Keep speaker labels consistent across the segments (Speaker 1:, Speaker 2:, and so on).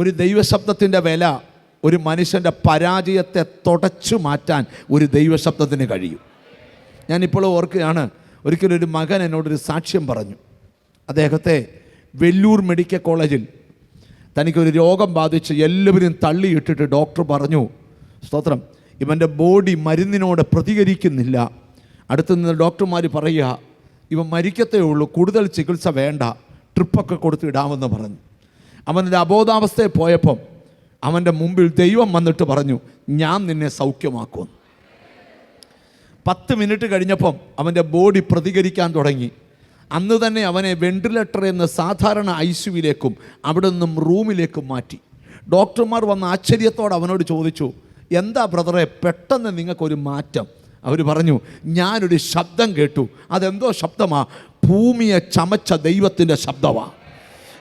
Speaker 1: ഒരു ദൈവശബ്ദത്തിൻ്റെ വില ഒരു മനുഷ്യൻ്റെ പരാജയത്തെ തുടച്ചു മാറ്റാൻ ഒരു ദൈവശബ്ദത്തിന് കഴിയും. ഞാനിപ്പോൾ ഓർക്കുകയാണ്, ഒരിക്കലൊരു മകൻ എന്നോടൊരു സാക്ഷ്യം പറഞ്ഞു. അദ്ദേഹത്തെ വെല്ലൂർ മെഡിക്കൽ കോളേജിൽ തനിക്കൊരു രോഗം ബാധിച്ച് എല്ലാവരും തള്ളിയിട്ടിട്ട് ഡോക്ടർ പറഞ്ഞു, സ്തോത്രം, ഇവൻ്റെ ബോഡി മരുന്നിനോട് പ്രതികരിക്കുന്നില്ല. അടുത്ത് നിന്ന് ഡോക്ടർമാർ പറയുക, ഇവൻ മരിക്കത്തേ ഉള്ളൂ, കൂടുതൽ ചികിത്സ വേണ്ട, ട്രിപ്പൊക്കെ കൊടുത്തിടാമെന്ന് പറഞ്ഞു. അവൻ്റെ അബോധാവസ്ഥയിൽ പോയപ്പം അവൻ്റെ മുമ്പിൽ ദൈവം വന്നിട്ട് പറഞ്ഞു, ഞാൻ നിന്നെ സൗഖ്യമാക്കുമെന്ന്. 10 മിനിറ്റ് കഴിഞ്ഞപ്പം അവൻ്റെ ബോഡി പ്രതികരിക്കാൻ തുടങ്ങി. അന്ന് തന്നെ അവനെ വെന്റിലേറ്ററിൽ നിന്ന് സാധാരണ ICUവിലേക്കും അവിടെ നിന്നും റൂമിലേക്കും മാറ്റി. ഡോക്ടർമാർ വന്ന ആശ്ചര്യത്തോടെ അവനോട് ചോദിച്ചു, എന്താ ബ്രദറെ പെട്ടെന്ന് നിങ്ങൾക്കൊരു മാറ്റം? അവർ പറഞ്ഞു, ഞാനൊരു ശബ്ദം കേട്ടു. അതെന്തോ ശബ്ദമാ? ഭൂമിയെ ചമച്ച ദൈവത്തിൻ്റെ ശബ്ദമാണ്.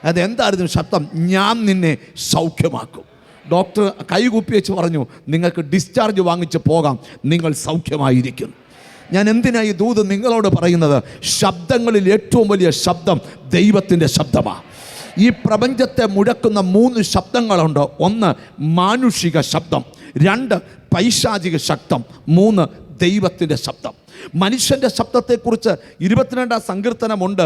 Speaker 1: അതെന്തായിരുന്നു ശബ്ദം? ഞാൻ നിന്നെ സൗഖ്യമാക്കും. ഡോക്ടർ കൈകൂപ്പി വെച്ച് പറഞ്ഞു, നിങ്ങൾക്ക് ഡിസ്ചാർജ് വാങ്ങിച്ച് പോകാം, നിങ്ങൾ സൗഖ്യമായിരിക്കും. ഞാൻ എന്തിനാ ഈ ദൂത് നിങ്ങളോട് പറയുന്നത്? ശബ്ദങ്ങളിൽ ഏറ്റവും വലിയ ശബ്ദം ദൈവത്തിൻ്റെ ശബ്ദമാണ്. ഈ പ്രപഞ്ചത്തെ മുഴക്കുന്ന 3 ശബ്ദങ്ങളുണ്ട്. 1 മാനുഷിക ശബ്ദം, 2 പൈശാചിക ശബ്ദം, 3 ദൈവത്തിൻ്റെ ശബ്ദം. മനുഷ്യൻ്റെ ശബ്ദത്തെക്കുറിച്ച് 22-ാം സങ്കീർത്തനമുണ്ട്.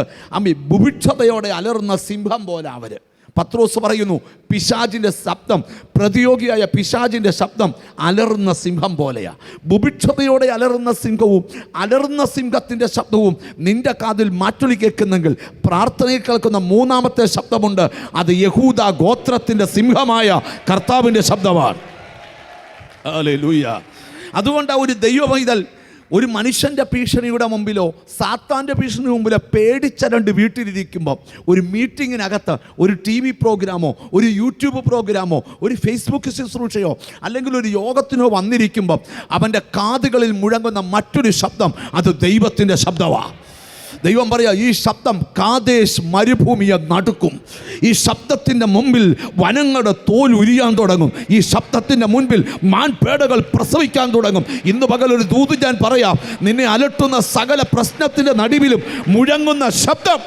Speaker 1: ബുഭിക്ഷതയോടെ അലറുന്ന സിംഹം പോലെ അവർ. പത്രോസ് പറയുന്നു, പിശാചിൻ്റെ ശബ്ദം, പ്രതിയോഗിയായ പിശാചിൻ്റെ ശബ്ദം അലറുന്ന സിംഹം പോലെയാണ്. ബുഭിക്ഷതയോടെ അലറുന്ന സിംഹവും അലറുന്ന സിംഹത്തിൻ്റെ ശബ്ദവും നിന്റെ കാതിൽ മാറ്റൊലി കേൾക്കുന്നെങ്കിൽ പ്രാർത്ഥനയിൽ കേൾക്കുന്ന 3ാമത്തെ ശബ്ദമുണ്ട്. അത് യഹൂദ ഗോത്രത്തിൻ്റെ സിംഹമായ കർത്താവിൻ്റെ ശബ്ദമാണ്. ഹല്ലേലൂയ. അതുകൊണ്ട് ഒരു ദൈവപൈതൽ ഒരു മനുഷ്യൻ്റെ ഭീഷണിയുടെ മുമ്പിലോ സാത്താൻ്റെ ഭീഷണി മുമ്പിലോ പേടിച്ചരണ്ട് വീട്ടിലിരിക്കുമ്പോൾ ഒരു മീറ്റിങ്ങിനകത്ത് ഒരു TV പ്രോഗ്രാമോ ഒരു യൂട്യൂബ് പ്രോഗ്രാമോ ഒരു ഫേസ്ബുക്ക് ശുശ്രൂഷയോ അല്ലെങ്കിൽ ഒരു യോഗത്തിനോ വന്നിരിക്കുമ്പോൾ അവൻ്റെ കാതുകളിൽ മുഴങ്ങുന്ന മറ്റൊരു ശബ്ദം, അത് ദൈവത്തിൻ്റെ ശബ്ദമാണ്. ദൈവം പറയാ, ഈ ശബ്ദം കാദേശ് മരുഭൂമിയെ നടുക്കും. ഈ ശബ്ദത്തിൻ്റെ മുമ്പിൽ വനങ്ങളുടെ തോൽ ഉരിയാൻ തുടങ്ങും. ഈ ശബ്ദത്തിൻ്റെ മുൻപിൽ മാൻപേടകൾ പ്രസവിക്കാൻ തുടങ്ങും. ഇന്ന് പകലൊരു ദൂത് ഞാൻ പറയാം, നിന്നെ അലട്ടുന്ന സകല പ്രശ്നത്തിൻ്റെ നടുവിലും മുഴങ്ങുന്ന ശബ്ദം